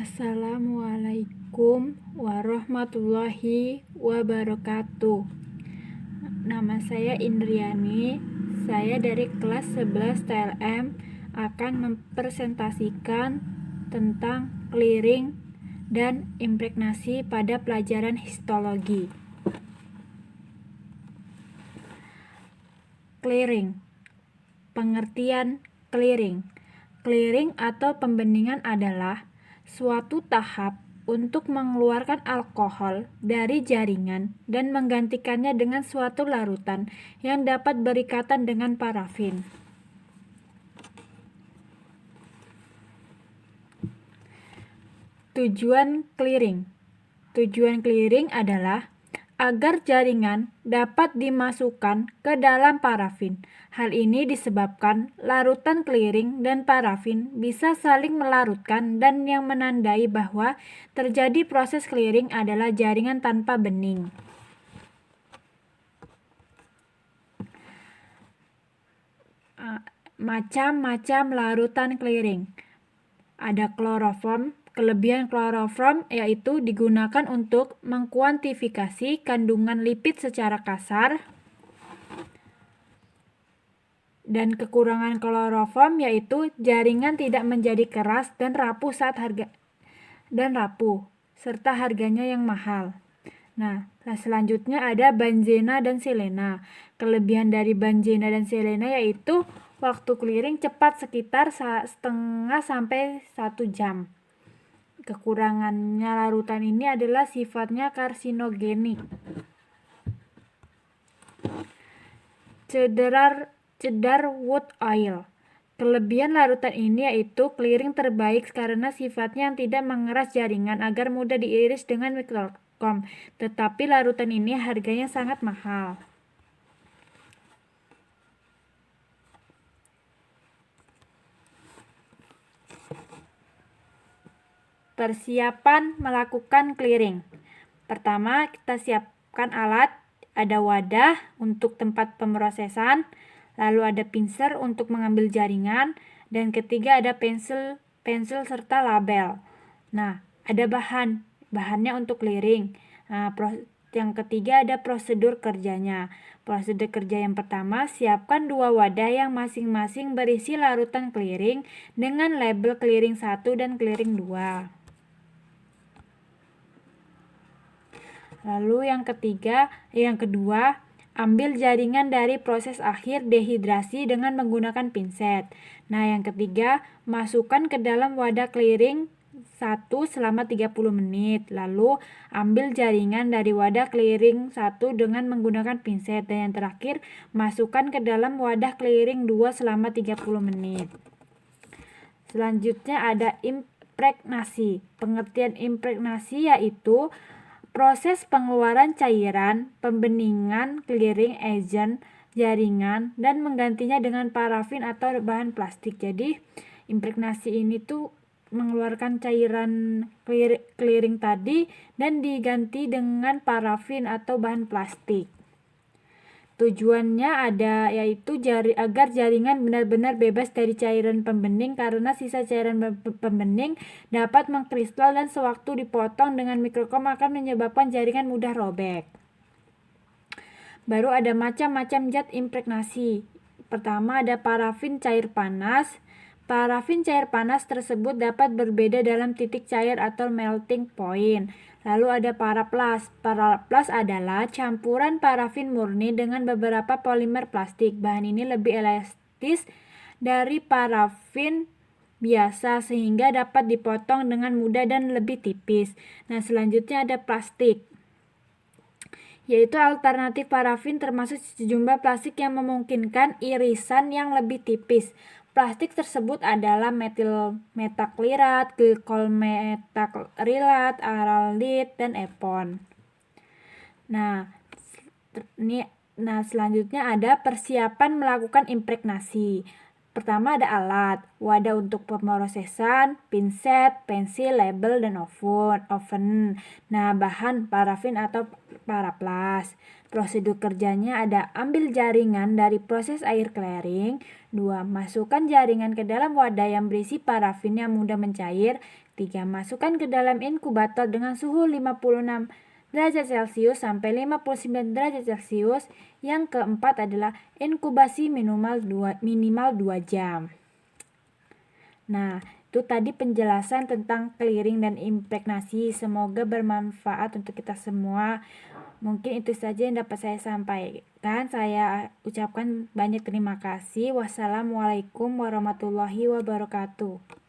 Assalamualaikum warahmatullahi wabarakatuh. Nama saya Indriani. Saya dari kelas 11 TLM akan mempresentasikan tentang clearing dan impregnasi pada pelajaran histologi. Clearing. Pengertian clearing. Clearing atau pembeningan adalah suatu tahap untuk mengeluarkan alkohol dari jaringan dan menggantikannya dengan suatu larutan yang dapat berikatan dengan parafin. Tujuan clearing. Tujuan clearing adalah agar jaringan dapat dimasukkan ke dalam parafin. Hal ini disebabkan larutan clearing dan parafin bisa saling melarutkan dan yang menandai bahwa terjadi proses clearing adalah jaringan tanpa bening. Macam-macam larutan clearing. Ada kloroform. Kelebihan kloroform yaitu digunakan untuk mengkuantifikasi kandungan lipid secara kasar. Dan kekurangan kloroform yaitu jaringan tidak menjadi keras dan rapuh serta harganya yang mahal. Nah, selanjutnya ada benzena dan selena. Kelebihan dari benzena dan selena yaitu waktu clearing cepat sekitar setengah sampai 1 jam. Kekurangannya larutan ini adalah sifatnya karsinogenik. Cedar wood oil. Kelebihan larutan ini yaitu clearing terbaik karena sifatnya yang tidak mengeras jaringan agar mudah diiris dengan mikroskop. Tetapi larutan ini harganya sangat mahal. Persiapan melakukan clearing. Pertama, kita siapkan alat. Ada wadah untuk tempat pemrosesan, lalu ada pincer untuk mengambil jaringan, dan ketiga ada pensil serta label. Nah, ada bahannya untuk clearing. Nah, yang ketiga ada prosedur kerjanya. Prosedur kerja yang pertama, siapkan 2 wadah yang masing-masing berisi larutan clearing dengan label clearing 1 dan clearing 2. Lalu yang kedua, ambil jaringan dari proses akhir dehidrasi dengan menggunakan pinset. Nah, yang ketiga, masukkan ke dalam wadah clearing 1 selama 30 menit. Lalu, ambil jaringan dari wadah clearing 1 dengan menggunakan pinset. Dan yang terakhir, masukkan ke dalam wadah clearing 2 selama 30 menit. Selanjutnya ada impregnasi. Pengertian impregnasi yaitu proses pengeluaran cairan, pembeningan, clearing agent, jaringan, dan menggantinya dengan parafin atau bahan plastik. Jadi, impregnasi ini tuh mengeluarkan cairan clearing tadi dan diganti dengan parafin atau bahan plastik. Tujuannya ada yaitu agar jaringan benar-benar bebas dari cairan pembening karena sisa cairan pembening dapat mengkristal dan sewaktu dipotong dengan mikroskop akan menyebabkan jaringan mudah robek. Baru ada macam-macam zat impregnasi. Pertama ada parafin cair panas. Parafin cair panas tersebut dapat berbeda dalam titik cair atau melting point. Lalu ada paraplas. Paraplas adalah campuran parafin murni dengan beberapa polimer plastik. Bahan ini lebih elastis dari parafin biasa sehingga dapat dipotong dengan mudah dan lebih tipis. Nah, selanjutnya ada plastik, yaitu alternatif parafin termasuk sejumlah plastik yang memungkinkan irisan yang lebih tipis. Plastik tersebut adalah metil metaklirat, glikol metakrilat, aralit, dan epon. Nah, selanjutnya ada persiapan melakukan impregnasi. Pertama ada alat, wadah untuk pemrosesan, pinset, pensil, label, dan oven. Nah, bahan parafin atau paraplas. Prosedur kerjanya ada ambil jaringan dari proses air clearing. 2. Masukkan jaringan ke dalam wadah yang berisi parafin yang mudah mencair. 3. Masukkan ke dalam inkubator dengan suhu 56 derajat Celcius sampai 59 derajat Celcius. Yang keempat adalah inkubasi minimal 2 jam. Nah, itu tadi penjelasan tentang clearing dan impregnasi. Semoga bermanfaat untuk kita semua. Mungkin itu saja yang dapat saya sampaikan. Saya ucapkan banyak terima kasih. Wassalamualaikum warahmatullahi wabarakatuh.